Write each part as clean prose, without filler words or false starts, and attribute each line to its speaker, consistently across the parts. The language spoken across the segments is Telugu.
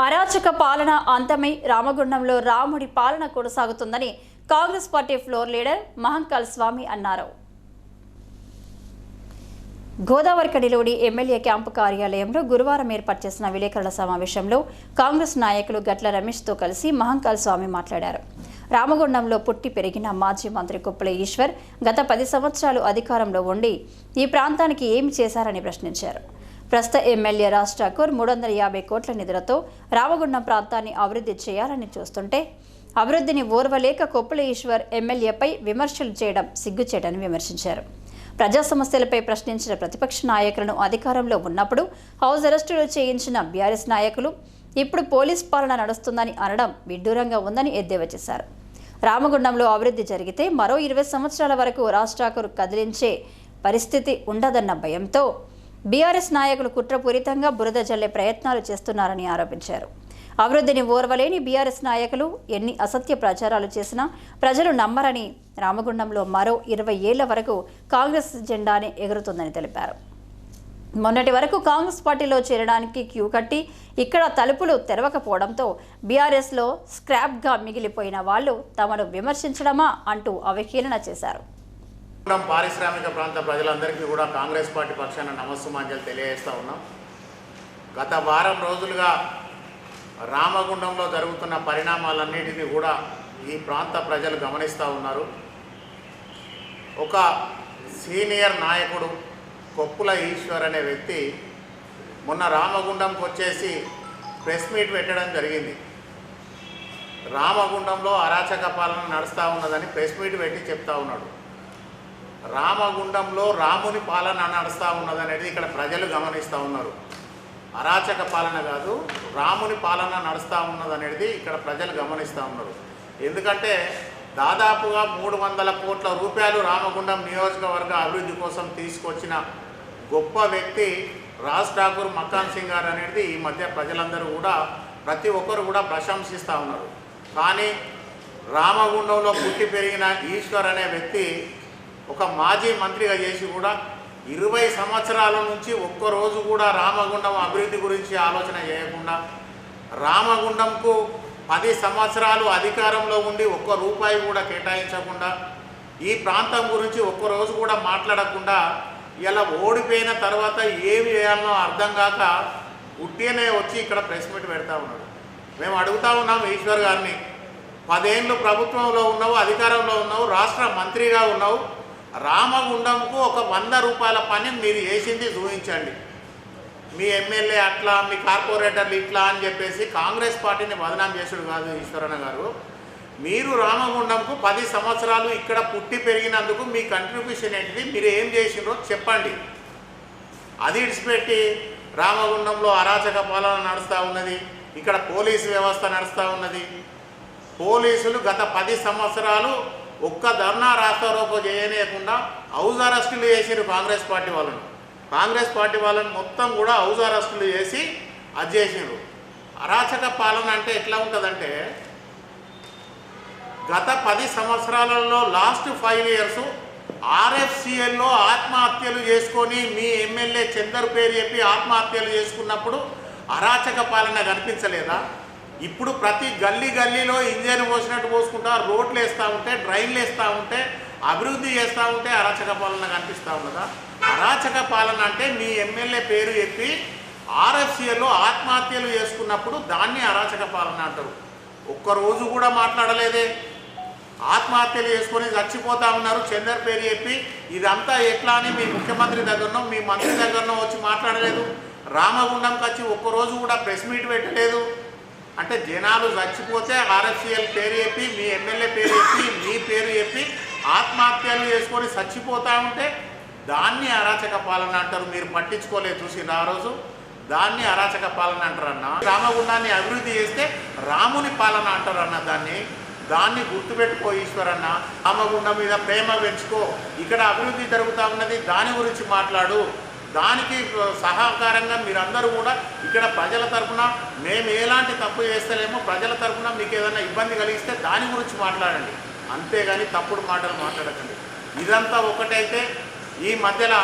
Speaker 1: అరాచక పాలన అంతమై రామగుండంలో రాముడి పాలన కొనసాగుతుందని కాంగ్రెస్ పార్టీ ఫ్లోర్ లీడర్ మహంకాళ్ స్వామి అన్నారు. గోదావరికనిలోని ఎమ్మెల్యే క్యాంపు కార్యాలయంలో గురువారం ఏర్పాటు చేసిన విలేకరుల సమావేశంలో కాంగ్రెస్ నాయకులు గట్ల రమేష్తో కలిసి మహంకాళ్ స్వామి మాట్లాడారు. రామగుండంలో పుట్టి పెరిగిన మాజీ మంత్రి కొప్పుల ఈశ్వర్ గత 10 సంవత్సరాలు అధికారంలో ఉండి ఈ ప్రాంతానికి ఏమి చేశారని ప్రశ్నించారు. ప్రస్తుత ఎమ్మెల్యే రాజ్ ఠాకూర్ 350 కోట్ల నిధులతో రామగుండం ప్రాంతాన్ని అభివృద్ధి చేయాలని చూస్తుంటే అభివృద్ధిని ఓర్వలేక కొప్పుల ఈశ్వర్ ఎమ్మెల్యేపై విమర్శలు చేయడం సిగ్గుచేటని విమర్శించారు. ప్రజా సమస్యలపై ప్రశ్నించిన ప్రతిపక్ష నాయకులను అధికారంలో ఉన్నప్పుడు హౌస్ అరెస్టులు చేయించిన బీఆర్ఎస్ నాయకులు ఇప్పుడు పోలీస్ పాలన నడుస్తుందని అనడం విడ్డూరంగా ఉందని ఎద్దేవా చేశారు. రామగుండంలో అభివృద్ధి జరిగితే మరో 20 సంవత్సరాల వరకు రాజ్ ఠాకూర్ కదిలించే పరిస్థితి ఉండదన్న భయంతో బీఆర్ఎస్ నాయకులు కుట్రపూరితంగా బురద జల్లే ప్రయత్నాలు చేస్తున్నారని ఆరోపించారు. అభివృద్ధిని ఓర్వలేని బీఆర్ఎస్ నాయకులు ఎన్ని అసత్య ప్రచారాలు చేసినా ప్రజలు నమ్మరని, రామగుండంలో మరో 20 ఏళ్ల వరకు కాంగ్రెస్ జెండానే ఎగురుతుందని తెలిపారు. మొన్నటి వరకు కాంగ్రెస్ పార్టీలో చేరడానికి క్యూ కట్టి ఇక్కడ తలుపులు తెరవకపోవడంతో బీఆర్ఎస్లో స్క్రాప్గా మిగిలిపోయిన వాళ్ళు తమను విమర్శించడమా అంటూ అవహేళన చేశారు.
Speaker 2: పారిశ్రామిక ప్రాంత ప్రజలందరికీ కూడా కాంగ్రెస్ పార్టీ పక్షాన నమస్సుమాంజలు తెలియజేస్తూ ఉన్నాం. గత వారం రోజులుగా రామగుండంలో జరుగుతున్న పరిణామాలన్నిటినీ కూడా ఈ ప్రాంత ప్రజలు గమనిస్తూ ఉన్నారు. ఒక సీనియర్ నాయకుడు కొప్పుల ఈశ్వర్ అనే వ్యక్తి మొన్న రామగుండంకి వచ్చేసి ప్రెస్ మీట్ పెట్టడం జరిగింది. రామగుండంలో అరాచక పాలన నడుస్తూ ఉన్నదని ప్రెస్ మీట్ పెట్టి చెప్తా ఉన్నాడు. రామగుండంలో రాముని పాలన నడుస్తూ ఉన్నదనేది ఇక్కడ ప్రజలు గమనిస్తూ ఉన్నారు. అరాచక పాలన కాదు, రాముని పాలన నడుస్తూ ఉన్నదనేది ఇక్కడ ప్రజలు గమనిస్తూ ఉన్నారు. ఎందుకంటే దాదాపుగా 300 కోట్ల రూపాయలు రామగుండం నియోజకవర్గ అభివృద్ధి కోసం తీసుకొచ్చిన గొప్ప వ్యక్తి రాజ్ ఠాకూర్ మక్కాన్ సింగ్ గారు అనేది ఈ మధ్య ప్రజలందరూ కూడా ప్రతి ఒక్కరు కూడా ప్రశంసిస్తూ ఉన్నారు. కానీ రామగుండంలో పుట్టి పెరిగిన ఈశ్వర్ అనే వ్యక్తి ఒక మాజీ మంత్రిగా చేసి కూడా 20 సంవత్సరాల నుంచి ఒక్కరోజు కూడా రామగుండం అభివృద్ధి గురించి ఆలోచన చేయకుండా, రామగుండంకు 10 సంవత్సరాలు అధికారంలో ఉండి ఒక్క రూపాయి కూడా కేటాయించకుండా, ఈ ప్రాంతం గురించి ఒక్కరోజు కూడా మాట్లాడకుండా ఇలా ఓడిపోయిన తర్వాత ఏమి చేయాలనో అర్థం కాక ఉట్టినే వచ్చి ఇక్కడ ప్రెస్ మీట్ పెడతా ఉన్నాడు. మేము అడుగుతా ఉన్నాం ఈశ్వర్ గారిని, 10 ఏళ్ళు ప్రభుత్వంలో ఉన్నావు, అధికారంలో ఉన్నావు, రాష్ట్ర మంత్రిగా ఉన్నావు, రామగుండంకు ఒక 100 రూపాయల పని మీరు చేసింది చూపించండి. మీ ఎమ్మెల్యే అట్లా, మీ కార్పొరేటర్లు ఇట్లా అని చెప్పేసి కాంగ్రెస్ పార్టీని బదనాం చేసుడు కాదు ఈశ్వరన్న గారు. మీరు రామగుండంకు 10 సంవత్సరాలు ఇక్కడ పుట్టి పెరిగినందుకు మీ కంట్రిబ్యూషన్ ఏంటిది, మీరు ఏం చేసినారో చెప్పండి. అది ఇడిచిపెట్టి రామగుండంలో అరాచక పాలన నడుస్తూ ఉన్నది, ఇక్కడ పోలీసు వ్యవస్థ నడుస్తూ ఉన్నది. పోలీసులు గత 10 సంవత్సరాలు ఒక్క ధర్నా రాస్తారోకో చేయలేకుండా హౌస్ అరెస్టులు చేసిరు కాంగ్రెస్ పార్టీ వాళ్ళను. కాంగ్రెస్ పార్టీ వాళ్ళని మొత్తం కూడా హౌస్ అరెస్టులు చేసి అది చేసినారు. అరాచక పాలన అంటే ఎట్లా ఉంటుందంటే, గత 10 సంవత్సరాలలో లాస్ట్ 5 ఇయర్స్ ఆర్ఎఫ్సిఎల్లో ఆత్మహత్యలు చేసుకొని మీ ఎమ్మెల్యే చందర్ పేరు చెప్పి ఆత్మహత్యలు చేసుకున్నప్పుడు అరాచక పాలన కనిపించలేదా? ఇప్పుడు ప్రతి గల్లీలో ఇంజన్ పోసినట్టు పోసుకుంటా రోడ్లు వేస్తూ ఉంటే, డ్రైన్లు వేస్తూ ఉంటే, అభివృద్ధి చేస్తూ ఉంటే అరాచక పాలన కనిపిస్తూ ఉన్నదా? అరాచక పాలన అంటే మీ ఎమ్మెల్యే పేరు చెప్పి ఆర్ఎఫ్సిఎల్లో ఆత్మహత్యలు చేసుకున్నప్పుడు దాన్ని అరాచక పాలన అంటారు. ఒక్కరోజు కూడా మాట్లాడలేదే. ఆత్మహత్యలు చేసుకొని చచ్చిపోతూ ఉన్నారు చందర్ పేరు చెప్పి. ఇదంతా ఎట్లా అని మీ ముఖ్యమంత్రి దగ్గరనో మీ మంత్రి దగ్గరనో వచ్చి మాట్లాడలేదు. రామగుండంకి వచ్చి ఒక్కరోజు కూడా ప్రెస్ మీట్ పెట్టలేదు. అంటే జనాలు చచ్చిపోతే ఆర్ఎఫ్సిఎల్ పేరు చెప్పి, మీ ఎమ్మెల్యే పేరు చెప్పి, మీ పేరు చెప్పి ఆత్మహత్యలు చేసుకొని చచ్చిపోతూ ఉంటే దాన్ని అరాచక పాలన అంటారు. మీరు పట్టించుకోలేదు, చూసింది ఆ రోజు. దాన్ని అరాచక పాలన అంటారన్న. రామగుండాన్ని అభివృద్ధి చేస్తే రాముని పాలన అంటారన్న. దాన్ని గుర్తుపెట్టుకో ఈశ్వరన్న. రామగుండం మీద ప్రేమ పెంచుకో, ఇక్కడ అభివృద్ధి జరుగుతూ ఉన్నది, దాని గురించి మాట్లాడు. దానికి సహకారంగా మీరందరూ కూడా ఇక్కడ ప్రజల తరఫున మేము ఎలాంటి తప్పు చేస్తలేమో, ప్రజల తరఫున మీకు ఏదైనా ఇబ్బంది కలిగిస్తే దాని గురించి మాట్లాడండి. అంతేగాని తప్పుడు మాటలు మాట్లాడకండి. ఇదంతా ఒకటైతే ఈ మధ్యలో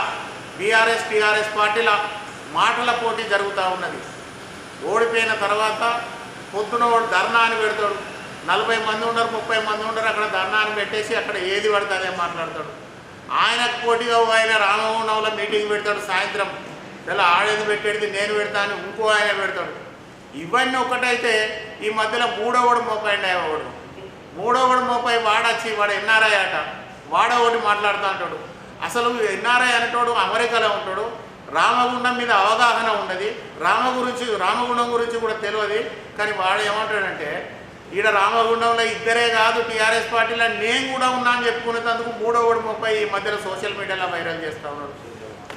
Speaker 2: బీఆర్ఎస్ టీఆర్ఎస్ పార్టీల మాటల పోటీ జరుగుతూ ఉన్నది. ఓడిపోయిన తర్వాత పొద్దున వాడు ధర్నా అని పెడతాడు. 40 మంది ఉండరు, 30 మంది ఉండరు, అక్కడ ధర్నా అని పెట్టేసి అక్కడ ఏది పడితే అదే మాట్లాడతాడు. ఆయనకు పోటీగా ఆయన రామగుండంలో మీటింగ్ పెడతాడు సాయంత్రం. ఇలా ఆడేది పెట్టేది నేను పెడతా అని ఇంకో ఆయన పెడతాడు. ఇవన్నీ ఒకటైతే ఈ మధ్యలో మూడోవాడు మోపైండి ఒకడు. మూడోవాడు మోపై వాడొచ్చి వాడు ఎన్ఆర్ఐ అట, వాడో ఒకటి మాట్లాడుతూ ఉంటాడు. అసలు ఎన్ఆర్ఐ అనేటోడు అమెరికాలో ఉంటాడు. రామగుండం మీద అవగాహన ఉన్నది, రామగుండం గురించి కూడా తెలియదు. కానీ వాడు ఏమంటాడంటే ఈడ రామగుండంలో ఇద్దరే కాదు టీఆర్ఎస్ పార్టీలో నేను కూడా ఉన్నా అని చెప్పుకునేందుకు మూడోవాడు మోపై ఈ మధ్యలో సోషల్ మీడియాలో వైరల్ చేస్తూ ఉన్నాడు.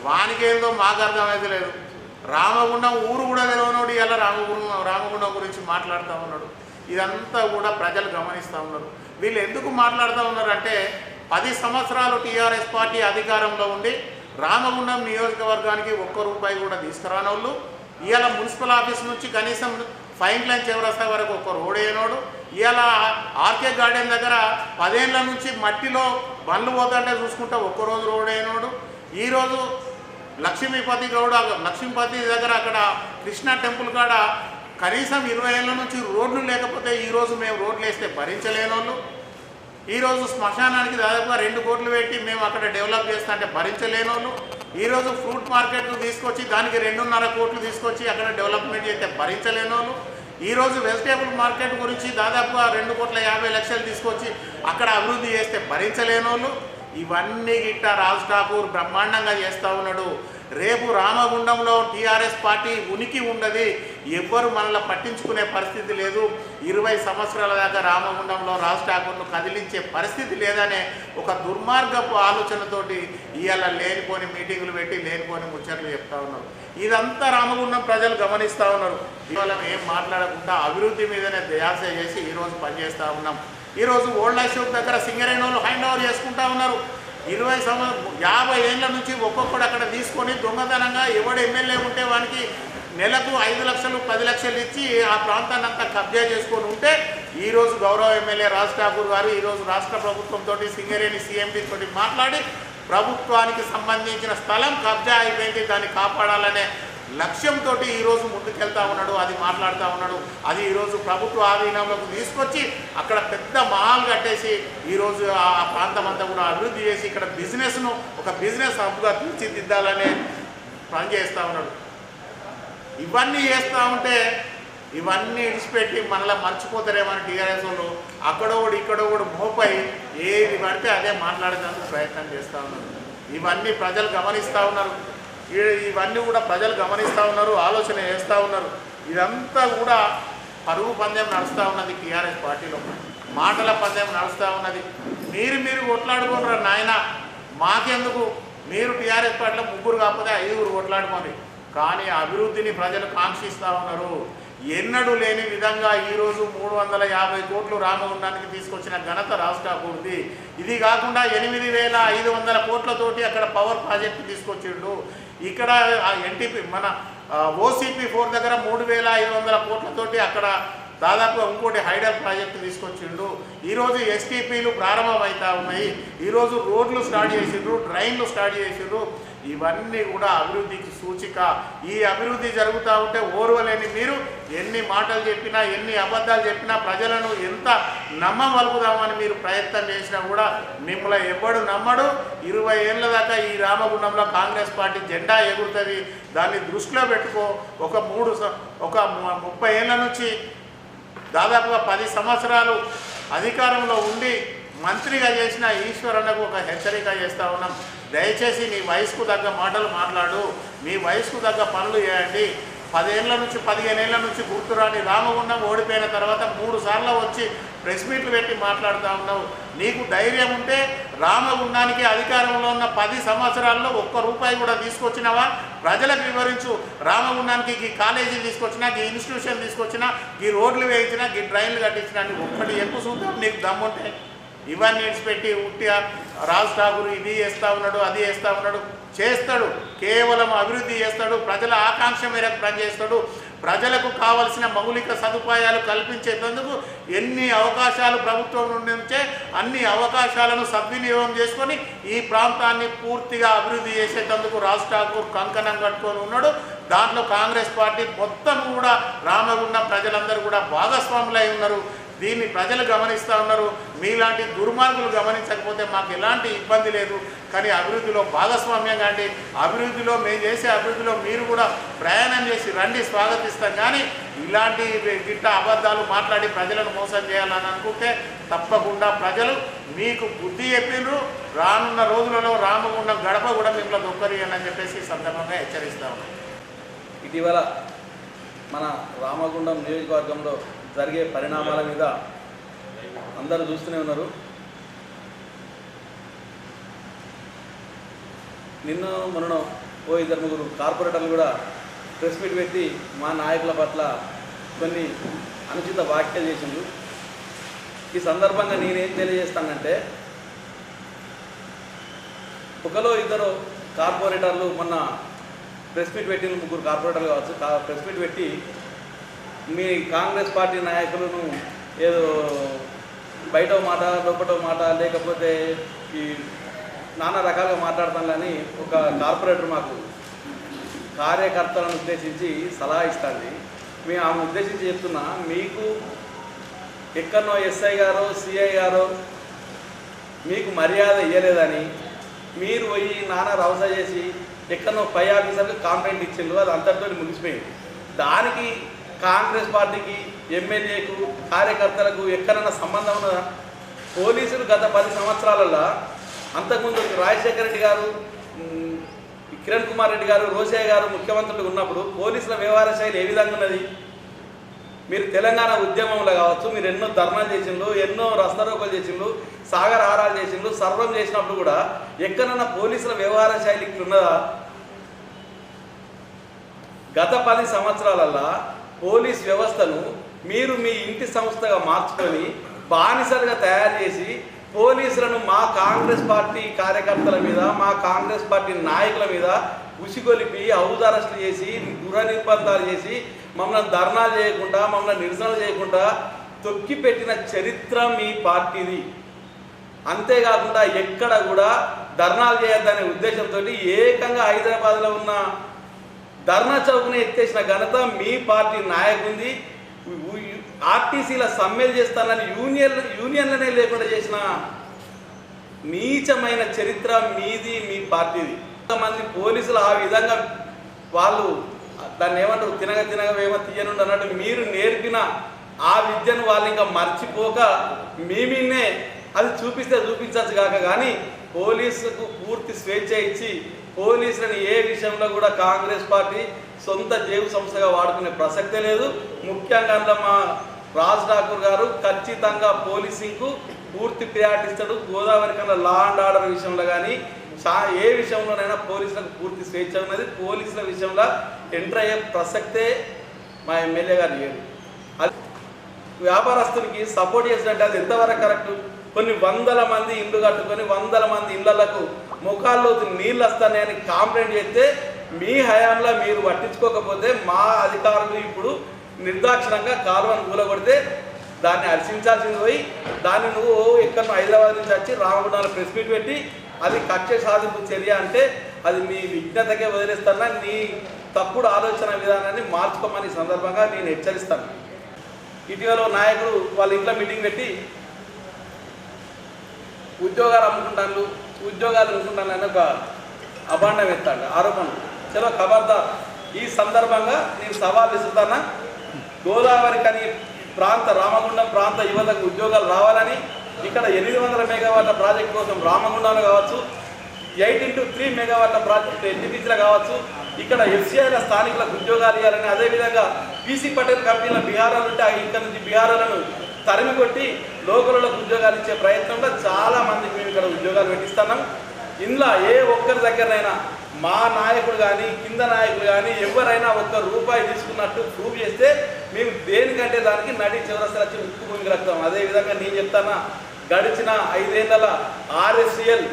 Speaker 2: వానికేందో మాకు అర్థమైతే లేదు. రామగుండం ఊరు కూడా తెలియనోడు ఇలా రామగుండం గురించి మాట్లాడుతూ ఉన్నాడు. ఇదంతా కూడా ప్రజలు గమనిస్తూ ఉన్నారు. వీళ్ళు ఎందుకు మాట్లాడుతూ ఉన్నారంటే 10 సంవత్సరాలు టీఆర్ఎస్ పార్టీ అధికారంలో ఉండి రామగుండం నియోజకవర్గానికి ₹1 కూడా తీసుకురాని వాళ్ళు ఇవాళ మున్సిపల్ ఆఫీస్ నుంచి కనీసం ఫైన్ లైన్ చివరస్తా వరకు ఒక రోడ్ వేయనోడు. ఇవాళ ఆర్కే గార్డెన్ దగ్గర 10 ఏళ్ల నుంచి మట్టిలో బండ్లు పోతుంటే చూసుకుంటా ఒక్కరోజు రోడ్ వేయనోడు. ఈరోజు లక్ష్మీపతి దగ్గర అక్కడ కృష్ణా టెంపుల్ కాడ కనీసం 20 ఏళ్ళ నుంచి రోడ్లు లేకపోతే ఈరోజు మేము రోడ్లు వేస్తే భరించలేని వాళ్ళు. ఈరోజు శ్మశానానికి దాదాపుగా 2 కోట్లు పెట్టి మేము అక్కడ డెవలప్ చేస్తా అంటే భరించలేని వాళ్ళు. ఈరోజు ఫ్రూట్ మార్కెట్ తీసుకొచ్చి దానికి 2.5 కోట్లు తీసుకొచ్చి అక్కడ డెవలప్మెంట్ చేస్తే భరించలేని వాళ్ళు. ఈరోజు వెజిటేబుల్ మార్కెట్ గురించి దాదాపుగా 2,50,00,000 తీసుకొచ్చి అక్కడ అభివృద్ధి చేస్తే భరించలేని వాళ్ళు. ఇవన్నీ గిట్ట రాజ్ ఠాకూర్ బ్రహ్మాండంగా చేస్తూ ఉన్నాడు. రేపు రామగుండంలో టీఆర్ఎస్ పార్టీ ఉనికి ఉండదు, ఎవ్వరు మనల్ని పట్టించుకునే పరిస్థితి లేదు. 20 సంవత్సరాల దాకా రామగుండంలో రాజ్ ఠాకూర్ను కదిలించే పరిస్థితి లేదనే ఒక దుర్మార్గపు ఆలోచనతోటి ఇవాళ లేనిపోని మీటింగులు పెట్టి లేనిపోని ముచ్చట్లు చెప్తా ఉన్నారు. ఇదంతా రామగుండం ప్రజలు గమనిస్తూ ఉన్నారు. ఇవాళ ఏం మాట్లాడకుండా అభివృద్ధి మీదనే ధ్యాస చేసి ఈరోజు పనిచేస్తూ ఉన్నాం. ఈరోజు ఓల్డ్ అశోక్ దగ్గర సింగరేణులు హ్యాండ్ ఓవర్ చేసుకుంటా ఉన్నారు. 50 ఏళ్ళ నుంచి ఒక్కొక్కడు అక్కడ తీసుకొని దొంగతనంగా ఎవడు ఎమ్మెల్యే ఉంటే వానికి నెలకు 5 లక్షలు 10 లక్షలు ఇచ్చి ఆ ప్రాంతాన్ని అంతా కబ్జా చేసుకొని ఉంటే ఈరోజు గౌరవ ఎమ్మెల్యే రాజ్ ఠాకూర్ గారు ఈరోజు రాష్ట్ర ప్రభుత్వంతో సింగరేణి సీఎండీ తోటి మాట్లాడి ప్రభుత్వానికి సంబంధించిన స్థలం కబ్జా అయిపోయింది, దాన్ని కాపాడాలనే లక్ష్యంతో ఈరోజు ముందుకెళ్తా ఉన్నాడు. అది మాట్లాడుతూ ఉన్నాడు. అది ఈరోజు ప్రభుత్వ ఆధీనంలోకి తీసుకొచ్చి అక్కడ పెద్ద మహాల్ కట్టేసి ఈరోజు ఆ ప్రాంతం అంతా కూడా అభివృద్ధి చేసి ఇక్కడ బిజినెస్ను ఒక బిజినెస్ హబ్గా తీర్చిదిద్దాలనే పని చేస్తూ ఉన్నాడు. ఇవన్నీ చేస్తూ ఉంటే ఇవన్నీ ఇడిచిపెట్టి మనలా మర్చిపోతారేమని టీఆర్ఎస్ వాళ్ళు ఇక్కడ కూడా మోపై ఏది పడితే అదే మాట్లాడేందుకు ప్రయత్నం చేస్తూ ఉన్నారు. ఇవన్నీ ప్రజలు గమనిస్తూ ఉన్నారు. ఇవన్నీ కూడా ప్రజలు గమనిస్తూ ఉన్నారు, ఆలోచన చేస్తూ ఉన్నారు. ఇదంతా కూడా పరుగు పందెం నడుస్తూ ఉన్నది. టీఆర్ఎస్ పార్టీలో మాటల పందెం నడుస్తూ ఉన్నది. మీరు కొట్లాడుకోరు నాయన, మాకెందుకు? మీరు టీఆర్ఎస్ పార్టీలో 3 కాకపోతే 5 కొట్లాడుకోండి. కానీ అభివృద్ధిని ప్రజలు కాంక్షిస్తూ ఉన్నారు. ఎన్నడూ లేని విధంగా ఈరోజు 350 కోట్లు రామగుండానికి తీసుకొచ్చిన ఘనత రాజ్ ఠాకూర్ది. ఇది కాకుండా 8,500 కోట్లతోటి అక్కడ పవర్ ప్రాజెక్టు తీసుకొచ్చిండు. ఇక్కడ ఎన్టీపీ మన ఓసీపీ 4 దగ్గర 3,500 కోట్లతోటి అక్కడ దాదాపుగా ఇంకోటి హైడల్ ప్రాజెక్టు తీసుకొచ్చిండు. ఈరోజు ఎస్టీపీలు ప్రారంభమవుతూ ఉన్నాయి. ఈరోజు రోడ్లు స్టార్ట్ చేసిండ్రు, డ్రైన్లు స్టార్ట్ చేసిండ్రు. ఇవన్నీ కూడా అభివృద్ధికి సూచిక. ఈ అభివృద్ధి జరుగుతూ ఉంటే ఓర్వలేని మీరు ఎన్ని మాటలు చెప్పినా ఎన్ని అబద్ధాలు చెప్పినా ప్రజలను ఎంత నమ్మవలుపుదామని మీరు ప్రయత్నం చేసినా కూడా మిమ్మల్ని ఎవ్వడు నమ్మడు. 20 ఏళ్ళ దాకా ఈ రామగుండంలో కాంగ్రెస్ పార్టీ జెండా ఎగురుతుంది. దాన్ని దృష్టిలో పెట్టుకో. ఒక 30 ఏళ్ళ నుంచి దాదాపుగా 10 సంవత్సరాలు అధికారంలో ఉండి మంత్రిగా చేసిన ఈశ్వరన్నకు ఒక హెచ్చరిక చేస్తూ ఉన్నాం. దయచేసి నీ వయసుకు తగ్గ మాటలు మాట్లాడు, మీ వయసుకు తగ్గ పనులు చేయండి. 10 ఏళ్ళ నుంచి 15 ఏళ్ళ నుంచి గుర్తురాని రామగుండం ఓడిపోయిన తర్వాత 3 సార్లు వచ్చి ప్రెస్ మీట్లు పెట్టి మాట్లాడుతూ ఉన్నావు. నీకు ధైర్యం ఉంటే రామగుండానికి అధికారంలో ఉన్న 10 సంవత్సరాల్లో ₹1 కూడా తీసుకొచ్చినావా? ప్రజలకు వివరించు. రామగుండానికి ఈ కాలేజీ తీసుకొచ్చినా, ఈ ఇన్స్టిట్యూషన్ తీసుకొచ్చినా, ఈ రోడ్లు వేయించినా, ఈ డ్రైన్లు కట్టించినా అని ఒక్కటి ఎక్కువ చూద్దాం నీకు దమ్ముంటే. ఇవన్నీ విడిచిపెట్టి ఉట్టిగా రాజ్ ఠాకూర్ ఇది చేస్తూ ఉన్నాడు, అది చేస్తూ ఉన్నాడు. చేస్తాడు, కేవలం అభివృద్ధి చేస్తాడు, ప్రజల ఆకాంక్ష మేరకు పనిచేస్తాడు. ప్రజలకు కావలసిన మౌలిక సదుపాయాలు కల్పించేందుకు ఎన్ని అవకాశాలు ప్రభుత్వం నుండి ఉంటే అన్ని అవకాశాలను సద్వినియోగం చేసుకొని ఈ ప్రాంతాన్ని పూర్తిగా అభివృద్ధి చేసేందుకు రాజ్ ఠాకూర్ కంకణం కట్టుకొని ఉన్నాడు. దాంట్లో కాంగ్రెస్ పార్టీ మొత్తం కూడా రామగుండం ప్రజలందరూ కూడా భాగస్వాములై ఉన్నారు. దీన్ని ప్రజలు గమనిస్తూ ఉన్నారు. మీలాంటి దుర్మార్గులు గమనించకపోతే మాకు ఎలాంటి ఇబ్బంది లేదు, కానీ అభివృద్ధిలో భాగస్వామ్యంగా అండి, అభివృద్ధిలో మేము చేసే అభివృద్ధిలో మీరు కూడా ప్రయాణం చేసి రండి, స్వాగతిస్తాం. కానీ ఇలాంటి గిట్ట అబద్ధాలు మాట్లాడి ప్రజలను మోసం చేయాలని అనుకుంటే తప్పకుండా ప్రజలు మీకు బుద్ధి చెప్పిండ్రు. రానున్న రోజులలో రామగుండం గడప కూడా మిమ్మల్ని దొక్కరియండి అని చెప్పేసి ఈ సందర్భంగా హెచ్చరిస్తా ఉన్నాం.
Speaker 3: ఇటీవల మన రామగుండం నియోజకవర్గంలో జరిగే పరిణామాల మీద అందరూ చూస్తూనే ఉన్నారు. నిన్న మొన్న ఇద్దరు ముగ్గురు కార్పొరేటర్లు కూడా ప్రెస్ మీట్ పెట్టి మా నాయకుల పట్ల కొన్ని అనుచిత వ్యాఖ్యలు చేసిండ్రు. ఈ సందర్భంగా నేనేం తెలియజేస్తానంటే, ఒకలో ఇద్దరు కార్పొరేటర్లు మొన్న ప్రెస్ మీట్ పెట్టిన ముగ్గురు కార్పొరేటర్లు కావచ్చు, ప్రెస్ మీట్ పెట్టి మీ కాంగ్రెస్ పార్టీ నాయకులను ఏదో బయట మాట లోపట మాట లేకపోతే ఈ నానా రకాలుగా మాట్లాడతానని ఒక కార్పొరేటర్ మాకు కార్యకర్తలను ఉద్దేశించి సలహా ఇస్తుంది. మేము ఆమె ఉద్దేశించి చెప్తున్నా, మీకు ఎక్కడనో ఎస్ఐ గారో సిఐ గారో మీకు మర్యాద ఇవ్వలేదని మీరు పోయి నానా రవస చేసి ఎక్కడనో పై ఆఫీసర్కి కంప్లైంట్ ఇచ్చిండ్రు. అది అంతటితో ముగిసిపోయింది. దానికి కాంగ్రెస్ పార్టీకి ఎమ్మెల్యేకు కార్యకర్తలకు ఎక్కడైనా సంబంధం ఉన్నదా? పోలీసులు గత 10 సంవత్సరాలలో అంతకుముందు రాజశేఖర రెడ్డి గారు, కిరణ్ కుమార్ రెడ్డి గారు, రోషయ్య గారు ముఖ్యమంత్రులు ఉన్నప్పుడు పోలీసుల వ్యవహార శైలి ఏ విధంగా ఉన్నది? మీరు తెలంగాణ ఉద్యమంలో కావచ్చు, మీరు ఎన్నో ధర్నాలు చేసిండ్రు, ఎన్నో రస్తారోకోలు చేసిండ్రు, సాగర్ ఆరాలు చేసిండ్రు, సర్వం చేసినప్పుడు కూడా ఎక్కడన్నా పోలీసుల వ్యవహార శైలి ఉన్నదా? గత 10 సంవత్సరాలలో పోలీస్ వ్యవస్థను మీరు మీ ఇంటి సంస్థగా మార్చుకొని బానిసలుగా తయారు చేసి పోలీసులను మా కాంగ్రెస్ పార్టీ కార్యకర్తల మీద, మా కాంగ్రెస్ పార్టీ నాయకుల మీద ఉసిగొలిపి హౌస్ అరెస్టులు చేసి గృహ నిర్బంధాలు చేసి మమ్మల్ని ధర్నాలు చేయకుండా, మమ్మల్ని నిరసనలు చేయకుండా తొక్కి పెట్టిన చరిత్ర మీ పార్టీది. అంతేకాకుండా ఎక్కడ కూడా ధర్నాలు చేయొద్దనే ఉద్దేశంతో ఏకంగా హైదరాబాద్లో ఉన్న ధర్నా చౌక్ని ఎత్తేసిన ఘనత మీ పార్టీ నాయకుంది. ఆర్టీసీల సమ్మెలు చేస్తానని యూనియన్లనే లేకుండా చేసిన నీచమైన చరిత్ర మీది, మీ పార్టీది. కొంతమంది పోలీసులు ఆ విధంగా వాళ్ళు దాన్ని ఏమంటారు, తినగా ఏమో తీయనుండి అన్నట్టు మీరు నేర్పిన ఆ విద్యను వాళ్ళు ఇంకా మర్చిపోక మేమిన్నే అది చూపిస్తే చూపించచ్చు కాక, కానీ పోలీసులకు పూర్తి స్వేచ్ఛ ఇచ్చి పోలీసులను ఏ విషయంలో కూడా కాంగ్రెస్ పార్టీ సొంత జేబు సంస్థగా వాడుకునే ప్రసక్తే లేదు. ముఖ్యంగా మా రాజ్ ఠాకూర్ గారు ఖచ్చితంగా పోలీసింగ్కు పూర్తి ప్రయారిటీ ఇస్తాడు. గోదావరి కన్నా లా అండ్ ఆర్డర్ విషయంలో కానీ ఏ విషయంలోనైనా పోలీసులకు పూర్తి స్వేచ్ఛ ఉన్నది. పోలీసుల విషయంలో ఎంటర్ అయ్యే ప్రసక్తే మా ఎమ్మెల్యే గారు లేరు. అది వ్యాపారస్తులకి సపోర్ట్ చేసినట్టు అది ఎంతవరకు కరెక్ట్? కొన్ని వందల మంది ఇండ్లు కట్టుకొని 100 మంది ఇళ్లకు ముఖాల్లో నీళ్ళు వస్తాయని కంప్లైంట్ చేస్తే మీ హయాంలో మీరు పట్టించుకోకపోతే మా అధికారులు ఇప్పుడు నిర్దాక్షిణంగా కాలువను కూలగొడితే దాన్ని హర్షించాల్సింది పోయి దాన్ని నువ్వు ఎక్కడ హైదరాబాద్ నుంచి వచ్చి రామగుండంలో ప్రెస్ మీట్ పెట్టి అది కక్ష సాధింపు చర్య అంటే అది మీ విజ్ఞతకే వదిలేస్తానా? నీ తప్పుడు ఆలోచన విధానాన్ని మార్చుకోమని సందర్భంగా నేను హెచ్చరిస్తాను. ఇటీవల నాయకులు వాళ్ళ ఇంట్లో మీటింగ్ పెట్టి ఉద్యోగాలు అమ్ముకుంటాను అని ఒక అభాండం ఎత్తాడు, ఆరోపణలు. చలో ఖబర్దార్. ఈ సందర్భంగా నేను సవాల్ ఇస్తున్నా, గోదావరి కని ప్రాంత రామగుండం ప్రాంత యువతకు ఉద్యోగాలు రావాలని ఇక్కడ 800 మెగావాట్ల ప్రాజెక్ట్ కోసం రామగుండంలో కావచ్చు, 8x3 మెగావాట్ల ప్రాజెక్టు ఎన్టీపీసీలో కావచ్చు, ఇక్కడ ఎఫ్సీఐల స్థానికులకు ఉద్యోగాలు ఇవ్వాలని, అదేవిధంగా పీసీ పటేల్ కంపెనీల బీహార్లు ఉంటే ఇక్కడ నుంచి బీహార్లను తరిమి కొట్టి లోకలకు ఉద్యోగాలు ఇచ్చే ప్రయత్నంలో చాలా మందికి మేము ఇక్కడ ఉద్యోగాలు పెట్టిస్తున్నాం. ఇందులో ఏ ఒక్కరి దగ్గరైనా మా నాయకుడు కానీ కింద నాయకులు కానీ ఎవరైనా ₹1 తీసుకున్నట్టు ప్రూవ్ చేస్తే మేము దేనికంటే దానికి నడి చివరస్తలు వచ్చి ఉక్కు ముంగిలెత్తాం. అదేవిధంగా నేను చెప్తానా, గడిచిన 5 ఏళ్ల RSCL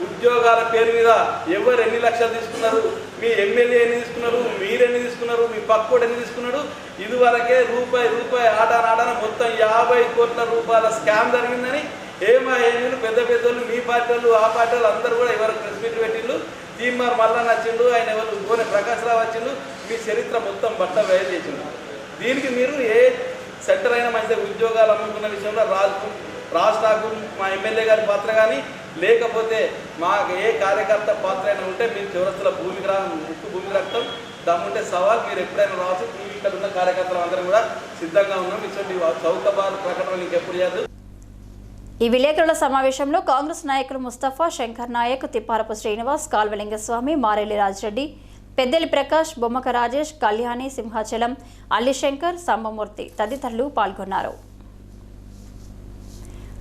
Speaker 3: ఉద్యోగాల పేరు మీద ఎవరు ఎన్ని లక్షలు తీసుకున్నారు, మీ ఎమ్మెల్యే ఎన్ని తీసుకున్నారు, మీరు ఎన్ని తీసుకున్నారు, మీ పక్కోడు ఎన్ని తీసుకున్నాడు, ఇదివరకే రూపాయి ఆటాన మొత్తం 50 కోట్ల రూపాయల స్కామ్ జరిగిందని ఏమీలు పెద్ద పెద్దోళ్ళు మీ పార్టీ వాళ్ళు ఆ పార్టీ వాళ్ళు అందరూ కూడా ఎవరు ప్రెస్ మీట్ పెట్టిళ్ళు తీన్మార్ మల్లన్న వచ్చిండు, ఆయన ఎవరు గోనె ప్రకాశ్ రావు వచ్చిండు, మీ చరిత్ర మొత్తం బట్ట వేలు చేసిండు. దీనికి మీరు ఏ సెంటర్ అయినా మంచి ఉద్యోగాలు అమ్ముకున్న విషయంలో రాజ్ ఠాకూర్ మా ఎమ్మెల్యే గారి పాత్ర కానీ, లేకపోతే మా ఏ కార్యకర్త పాత్ర అయినా ఉంటే మీరు చౌరస్తుల భూమికి రక్తం దమ్ముంటే సవాల్, మీరు ఎప్పుడైనా రావచ్చు. ఇక్కడ ఉన్న కార్యకర్తలు అందరూ కూడా సిద్ధంగా ఉన్నాం. ఇటువంటి చౌకబారు ప్రకటన ఇంకెప్పుడు చేయదు.
Speaker 1: ఈ విలేకరుల సమావేశంలో కాంగ్రెస్ నాయకులు ముస్తఫా, శంకర్ నాయక్, తిప్పారపు శ్రీనివాస్, కాల్వలింగస్వామి, మారెల్లి రాజిరెడ్డి, పెద్దెలి ప్రకాష్, బొమ్మక రాజేష్, కళ్యాణి, సింహాచలం, అల్లిశంకర్, సంబమూర్తి తదితరులు పాల్గొన్నారు.